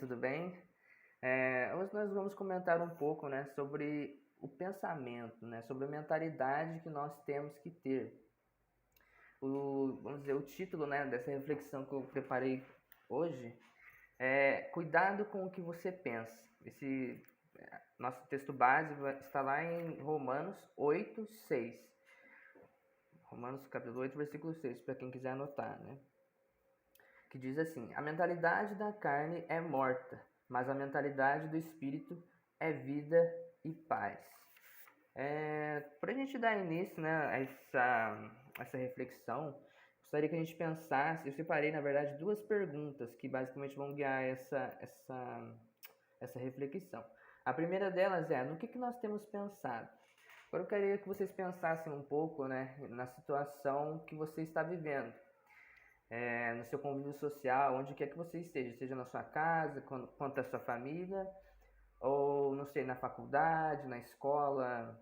tudo bem? Hoje nós vamos comentar um pouco, né, sobre o pensamento, né, sobre a mentalidade que nós temos que ter. Vamos dizer, o título, né, dessa reflexão que eu preparei hoje é Cuidado com o que você pensa. Esse nosso texto base está lá em Romanos 8:6. Romanos capítulo 8, versículo 6, para quem quiser anotar, né? Que diz assim: a mentalidade da carne é morta, mas a mentalidade do espírito é vida e paz. Para a gente dar início, né, a essa reflexão, gostaria que a gente pensasse. Eu separei, na verdade, duas perguntas que basicamente vão guiar essa reflexão. A primeira delas é: no que nós temos pensado? Agora eu queria que vocês pensassem um pouco, né, na situação que você está vivendo. No seu convívio social, onde quer que você esteja, seja na sua casa, quanto à sua família, ou, não sei, na faculdade, na escola,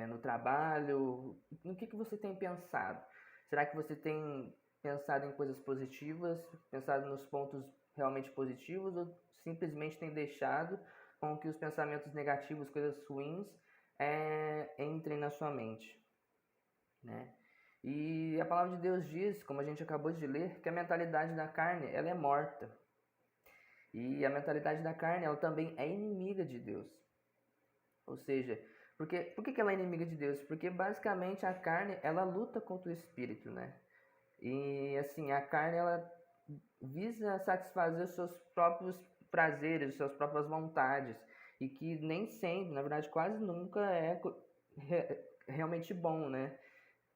no trabalho, no que você tem pensado? Será que você tem pensado em coisas positivas, pensado nos pontos realmente positivos, ou simplesmente tem deixado com que os pensamentos negativos, coisas ruins, entrem na sua mente, né? E a palavra de Deus diz, como a gente acabou de ler, que a mentalidade da carne, ela é morta. E a mentalidade da carne, ela também é inimiga de Deus. Ou seja, por que ela é inimiga de Deus? Porque basicamente a carne, ela luta contra o espírito, né? E assim, a carne, ela visa satisfazer os seus próprios prazeres, as suas próprias vontades. E que nem sempre, na verdade quase nunca é realmente bom, né?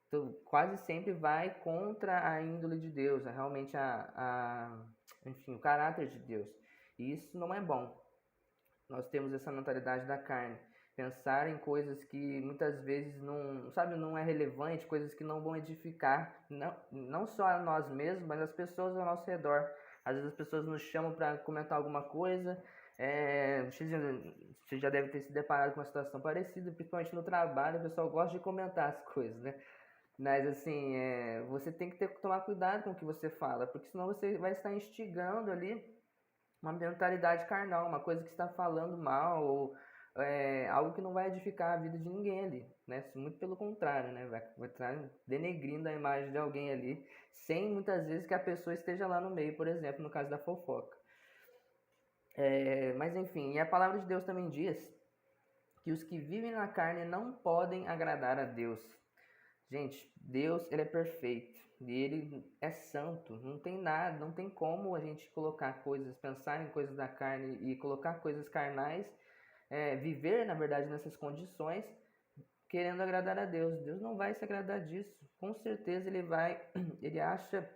Então, quase sempre vai contra a índole de Deus, realmente enfim, o caráter de Deus. E isso não é bom. Nós temos essa mentalidade da carne, pensar em coisas que muitas vezes não é relevante, coisas que não vão edificar, não só a nós mesmos, mas as pessoas ao nosso redor. Às vezes as pessoas nos chamam para comentar alguma coisa. Você já deve ter se deparado com uma situação parecida, principalmente no trabalho, o pessoal gosta de comentar as coisas, né? Mas assim, você tem que tomar cuidado com o que você fala, porque senão você vai estar instigando ali uma mentalidade carnal, uma coisa que está falando mal, ou algo que não vai edificar a vida de ninguém ali, né? Muito pelo contrário, né? Vai estar denegrindo a imagem de alguém ali, sem muitas vezes que a pessoa esteja lá no meio, por exemplo, no caso da fofoca. Mas enfim, e a palavra de Deus também diz que os que vivem na carne não podem agradar a Deus. Gente, Deus, ele é perfeito e ele é santo. Não tem nada, não tem como a gente colocar coisas, pensar em coisas da carne e colocar coisas carnais, viver, na verdade, nessas condições, querendo agradar a Deus. Deus não vai se agradar disso. Com certeza ele acha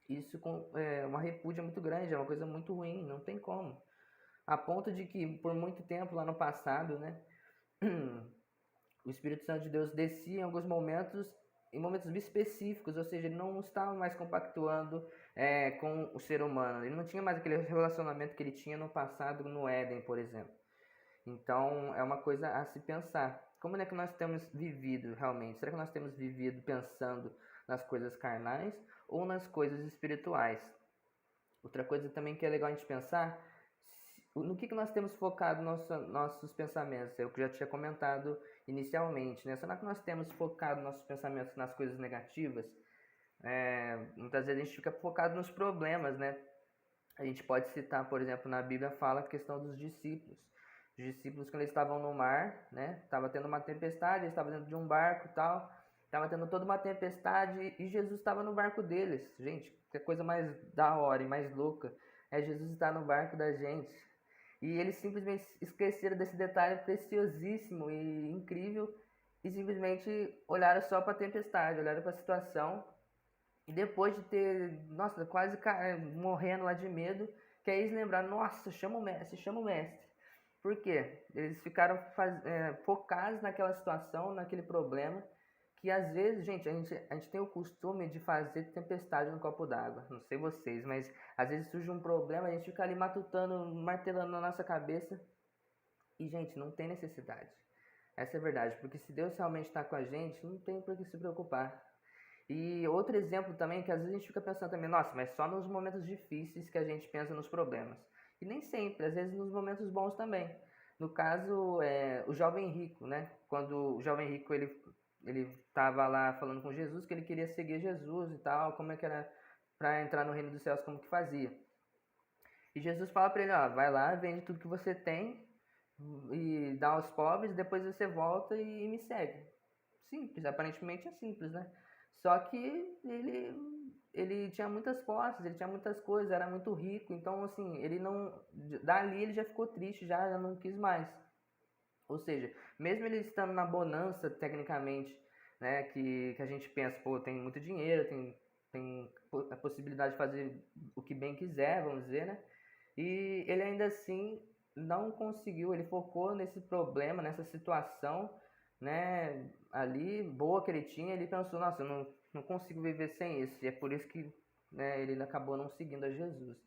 isso com uma repúdia muito grande, é uma coisa muito ruim, não tem como. A ponto de que, por muito tempo lá no passado, né? O Espírito Santo de Deus descia em alguns momentos, em momentos específicos, ou seja, ele não estava mais compactuando com o ser humano. Ele não tinha mais aquele relacionamento que ele tinha no passado, no Éden, por exemplo. Então, é uma coisa a se pensar. Como é que nós temos vivido realmente? Será que nós temos vivido pensando nas coisas carnais ou nas coisas espirituais? Outra coisa também que é legal a gente pensar, no que nós temos focado nossos pensamentos. Eu já tinha comentado inicialmente, né? Será que nós temos focado nossos pensamentos nas coisas negativas? Muitas vezes a gente fica focado nos problemas, né? A gente pode citar, por exemplo, na Bíblia fala a questão dos discípulos. Os discípulos, quando eles estavam no mar, né? Estava tendo uma tempestade, eles estavam dentro de um barco e tal. Estava tendo toda uma tempestade e Jesus estava no barco deles. Gente, que coisa mais da hora e mais louca é Jesus estar no barco da gente. E eles simplesmente esqueceram desse detalhe preciosíssimo e incrível e simplesmente olharam só para a tempestade, olharam para a situação. E depois de ter, nossa, quase morrendo lá de medo, que aí eles lembraram, nossa, chama o mestre, chama o mestre. Por quê? Eles ficaram focados naquela situação, naquele problema, que às vezes, gente, a gente tem o costume de fazer tempestade no copo d'água. Não sei vocês, mas às vezes surge um problema, a gente fica ali matutando, martelando na nossa cabeça. E, gente, não tem necessidade. Essa é a verdade, porque se Deus realmente está com a gente, não tem por que se preocupar. E outro exemplo também, que às vezes a gente fica pensando também, nossa, mas só nos momentos difíceis que a gente pensa nos problemas. E nem sempre, às vezes nos momentos bons também. No caso, o jovem rico, né? Quando o jovem rico ele estava lá falando com Jesus que ele queria seguir Jesus e tal, como é que era para entrar no reino dos céus, como que fazia. E Jesus fala para ele, ó, vai lá, vende tudo que você tem e dá aos pobres, depois você volta e me segue. Simples, aparentemente é simples, né? Só que ele tinha muitas posses, ele tinha muitas coisas, era muito rico, então assim, ele não, dali ele já ficou triste, já não quis mais. Ou seja, mesmo ele estando na bonança tecnicamente, né, que a gente pensa, pô, tem muito dinheiro, tem a possibilidade de fazer o que bem quiser, vamos dizer, né? E ele ainda assim não conseguiu, ele focou nesse problema, nessa situação, né, ali, boa que ele tinha, ele pensou, nossa, eu não consigo viver sem isso, e é por isso que, né, ele acabou não seguindo a Jesus.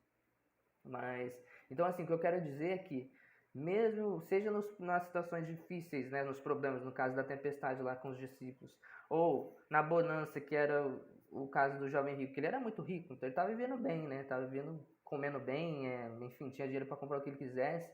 Mas, então assim, o que eu quero dizer é que, mesmo, seja nas situações difíceis, né, nos problemas, no caso da tempestade lá com os discípulos, ou na bonança, que era o caso do jovem rico, que ele era muito rico, então ele estava vivendo bem, né, estava vivendo, comendo bem, enfim, tinha dinheiro para comprar o que ele quisesse,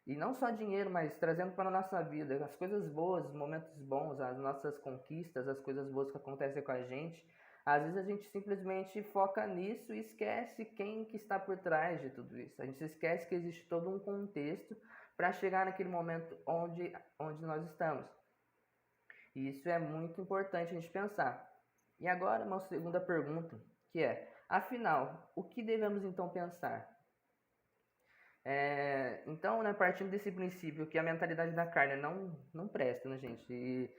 e não só dinheiro, mas trazendo para a nossa vida as coisas boas, os momentos bons, as nossas conquistas, as coisas boas que acontecem com a gente. Às vezes a gente simplesmente foca nisso e esquece quem que está por trás de tudo isso. A gente esquece que existe todo um contexto para chegar naquele momento onde nós estamos. E isso é muito importante a gente pensar. E agora uma segunda pergunta, que é, afinal, o que devemos então pensar? Então, né, partindo desse princípio que a mentalidade da carne não presta, né, gente?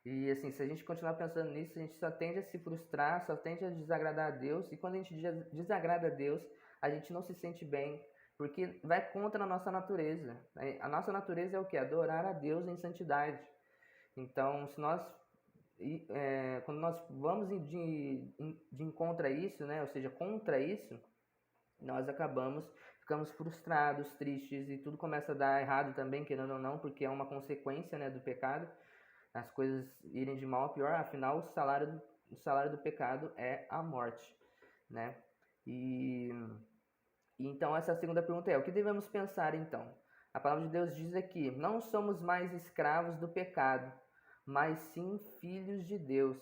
E assim, se a gente continuar pensando nisso, a gente só tende a se frustrar, só tende a desagradar a Deus. E quando a gente desagrada a Deus, a gente não se sente bem, porque vai contra a nossa natureza. A nossa natureza é o quê? Adorar a Deus em santidade. Então, se nós, quando nós vamos de encontro a isso, né, ou seja, contra isso, nós ficamos frustrados, tristes e tudo começa a dar errado também, querendo ou não, porque é uma consequência, né, do pecado, as coisas irem de mal a pior, afinal o salário do pecado é a morte, né? E então essa segunda pergunta é, o que devemos pensar então? A palavra de Deus diz aqui, não somos mais escravos do pecado, mas sim filhos de Deus.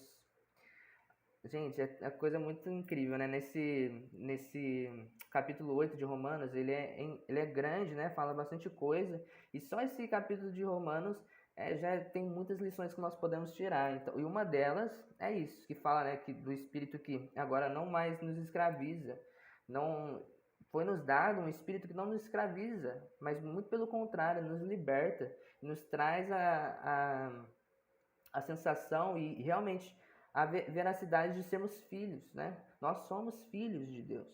Gente, é coisa muito incrível, né? Nesse capítulo 8 de Romanos, ele é grande, né? Fala bastante coisa. E só esse capítulo de Romanos já tem muitas lições que nós podemos tirar. Então, e uma delas é isso, que fala, né, que do Espírito que agora não mais nos escraviza. Não foi nos dado um Espírito que não nos escraviza, mas muito pelo contrário, nos liberta, nos traz a sensação e realmente a veracidade de sermos filhos, né? Nós somos filhos de Deus.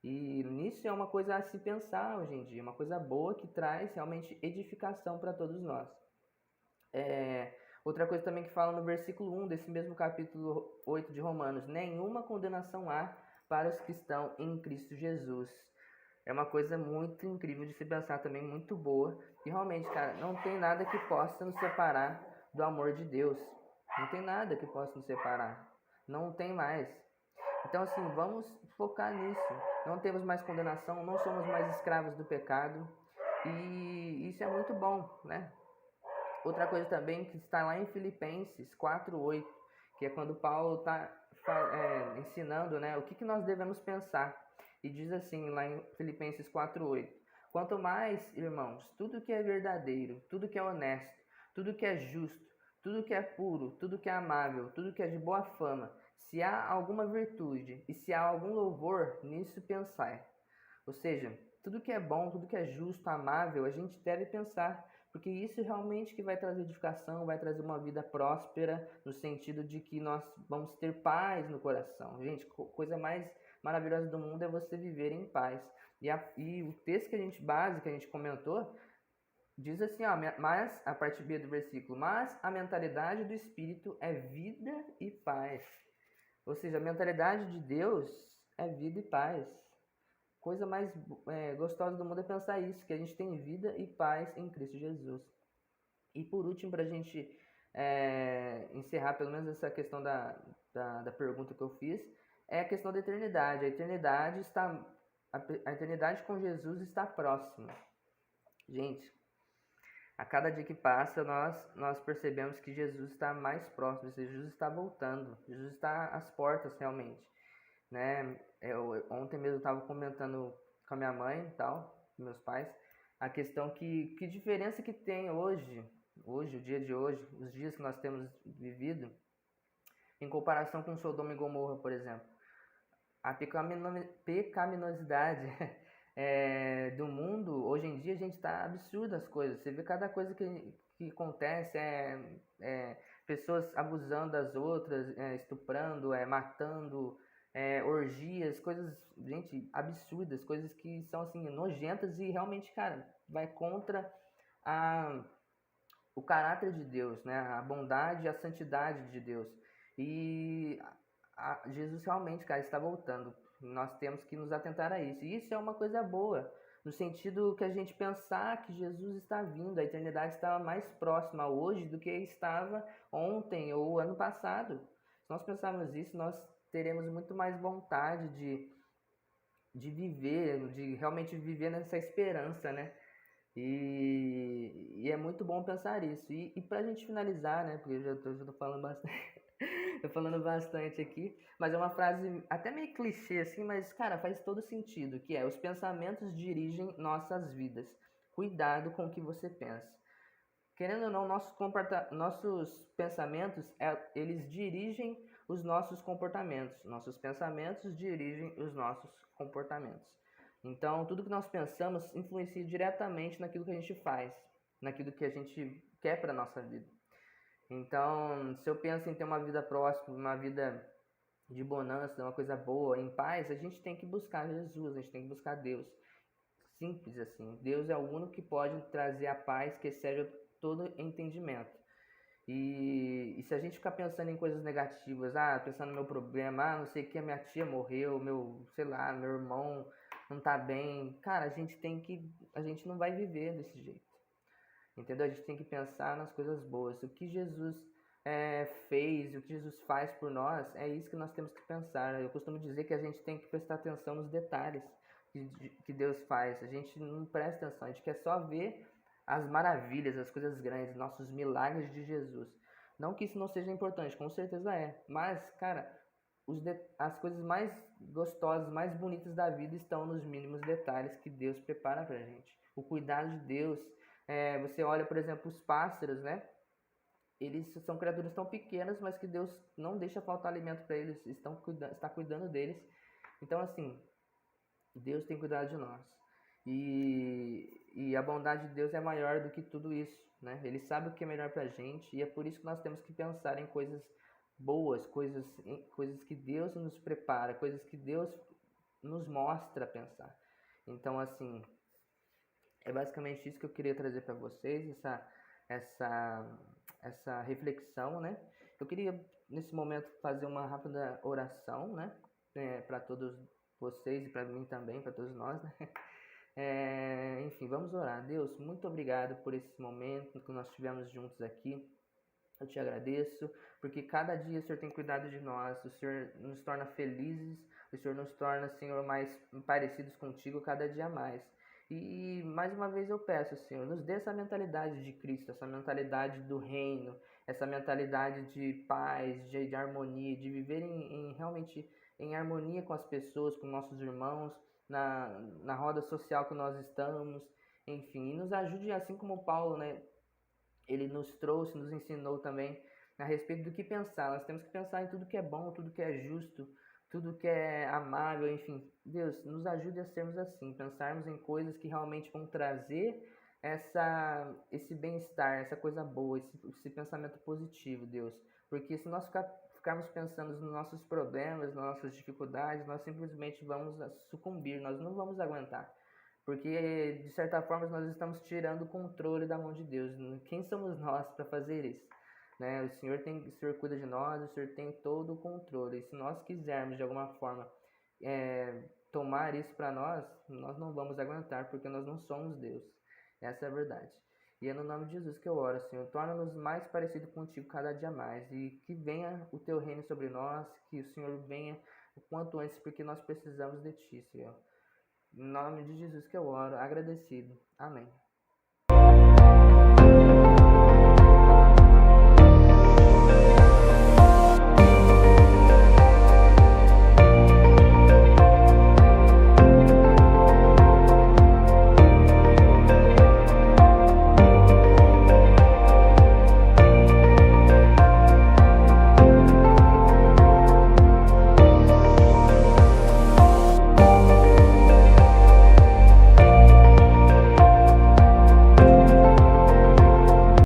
E nisso é uma coisa a se pensar hoje em dia, uma coisa boa que traz realmente edificação para todos nós. Outra coisa também que fala no versículo 1 desse mesmo capítulo 8 de Romanos, nenhuma condenação há para os que estão em Cristo Jesus. É uma coisa muito incrível de se pensar também, muito boa. E realmente, cara, não tem nada que possa nos separar do amor de Deus. Não tem nada que possa nos separar. Não tem mais. Então, assim, vamos focar nisso. Não temos mais condenação, não somos mais escravos do pecado. E isso é muito bom, né? Outra coisa também que está lá em Filipenses 4:8, que é quando Paulo está ensinando, né, o que nós devemos pensar. E diz assim, lá em Filipenses 4:8, quanto mais, irmãos, tudo que é verdadeiro, tudo que é honesto, tudo que é justo, tudo que é puro, tudo que é amável, tudo que é de boa fama, se há alguma virtude e se há algum louvor, nisso pensai. Ou seja, tudo que é bom, tudo que é justo, amável, a gente deve pensar, porque isso realmente que vai trazer edificação, vai trazer uma vida próspera, no sentido de que nós vamos ter paz no coração. Gente, coisa mais maravilhosa do mundo é você viver em paz. E o texto que a gente comentou, diz assim, ó, mas, a parte B do versículo, mas a mentalidade do Espírito é vida e paz. Ou seja, a mentalidade de Deus é vida e paz. Coisa mais gostosa do mundo é pensar isso, que a gente tem vida e paz em Cristo Jesus. E por último, para a gente encerrar pelo menos essa questão da pergunta que eu fiz, é a questão da eternidade. A eternidade está a eternidade com Jesus está próxima. Gente, a cada dia que passa, nós percebemos que Jesus está mais próximo, Jesus está voltando, Jesus está às portas realmente, né? Ontem mesmo eu estava comentando com a minha mãe e tal, com meus pais, a questão que diferença que tem hoje, o dia de hoje, os dias que nós temos vivido, em comparação com Sodoma e Gomorra, por exemplo. A pecaminosidade do mundo, hoje em dia, a gente está absurdo as coisas. Você vê cada coisa que acontece, pessoas abusando das outras, estuprando, matando, orgias, coisas, gente, absurdas, coisas que são, assim, nojentas e realmente, cara, vai contra o caráter de Deus, né? A bondade e a santidade de Deus. E Jesus realmente, cara, está voltando. Nós temos que nos atentar a isso. E isso é uma coisa boa, no sentido que a gente pensar que Jesus está vindo, a eternidade está mais próxima hoje do que estava ontem ou ano passado. Se nós pensarmos isso, nós teremos muito mais vontade de viver, de realmente viver nessa esperança, né? E é muito bom pensar isso. E pra gente finalizar, né? Porque eu já tô falando bastante, tô falando bastante aqui, mas é uma frase até meio clichê assim, mas cara, faz todo sentido, que é: os pensamentos dirigem nossas vidas. Cuidado com o que você pensa. Querendo ou não, nossos pensamentos, eles dirigem os nossos comportamentos. Nossos pensamentos dirigem os nossos comportamentos. Então, tudo que nós pensamos influencia diretamente naquilo que a gente faz, naquilo que a gente quer para a nossa vida. Então, se eu penso em ter uma vida próxima, uma vida de bonança, uma coisa boa, em paz, a gente tem que buscar Jesus, a gente tem que buscar Deus. Simples assim. Deus é o único que pode trazer a paz que excede todo entendimento. E se a gente ficar pensando em coisas negativas, pensando no meu problema, não sei o que, a minha tia morreu, sei lá, meu irmão não tá bem, cara, a gente não vai viver desse jeito, entendeu? A gente tem que pensar nas coisas boas. O que Jesus fez, o que Jesus faz por nós, é isso que nós temos que pensar. Eu costumo dizer que a gente tem que prestar atenção nos detalhes que Deus faz. A gente não presta atenção, a gente quer só ver as maravilhas, as coisas grandes, nossos milagres de Jesus. Não que isso não seja importante, com certeza é. Mas, cara, as coisas mais gostosas, mais bonitas da vida estão nos mínimos detalhes que Deus prepara pra gente. O cuidado de Deus. Você olha, por exemplo, os pássaros, né? Eles são criaturas tão pequenas, mas que Deus não deixa faltar alimento para eles, está cuidando deles. Então, assim, Deus tem cuidado de nós. E a bondade de Deus é maior do que tudo isso, né? Ele sabe o que é melhor pra gente, e é por isso que nós temos que pensar em coisas boas, coisas que Deus nos prepara, coisas que Deus nos mostra a pensar. Então, assim, é basicamente isso que eu queria trazer para vocês, essa reflexão, né? Eu queria, nesse momento, fazer uma rápida oração, né? Para todos vocês e para mim também, para todos nós, né? Enfim, vamos orar. Deus, muito obrigado por esse momento que nós tivemos juntos aqui. Eu te agradeço, porque cada dia o Senhor tem cuidado de nós, o Senhor nos torna felizes, o Senhor nos torna, Senhor, mais parecidos contigo cada dia mais. E mais uma vez eu peço, Senhor, nos dê essa mentalidade de Cristo, essa mentalidade do reino, essa mentalidade de paz, de harmonia, de viver realmente em harmonia com as pessoas, com nossos irmãos, na roda social que nós estamos, enfim, e nos ajude, assim como Paulo, né? Ele nos trouxe, nos ensinou também a respeito do que pensar. Nós temos que pensar em tudo que é bom, tudo que é justo, tudo que é amável, enfim. Deus, nos ajude a sermos assim, pensarmos em coisas que realmente vão trazer esse bem-estar, essa coisa boa, esse pensamento positivo, Deus. Porque se nós ficarmos pensando nos nossos problemas, nas nossas dificuldades, nós simplesmente vamos sucumbir, nós não vamos aguentar. Porque, de certa forma, nós estamos tirando o controle da mão de Deus. Quem somos nós para fazer isso? Né? O Senhor cuida de nós, o Senhor tem todo o controle. E se nós quisermos, de alguma forma, tomar isso para nós não vamos aguentar, porque nós não somos Deus. Essa é a verdade. E é no nome de Jesus que eu oro, Senhor. Torna-nos mais parecidos contigo cada dia mais. E que venha o teu reino sobre nós, que o Senhor venha o quanto antes, porque nós precisamos de ti, Senhor. Em nome de Jesus que eu oro, agradecido. Amém.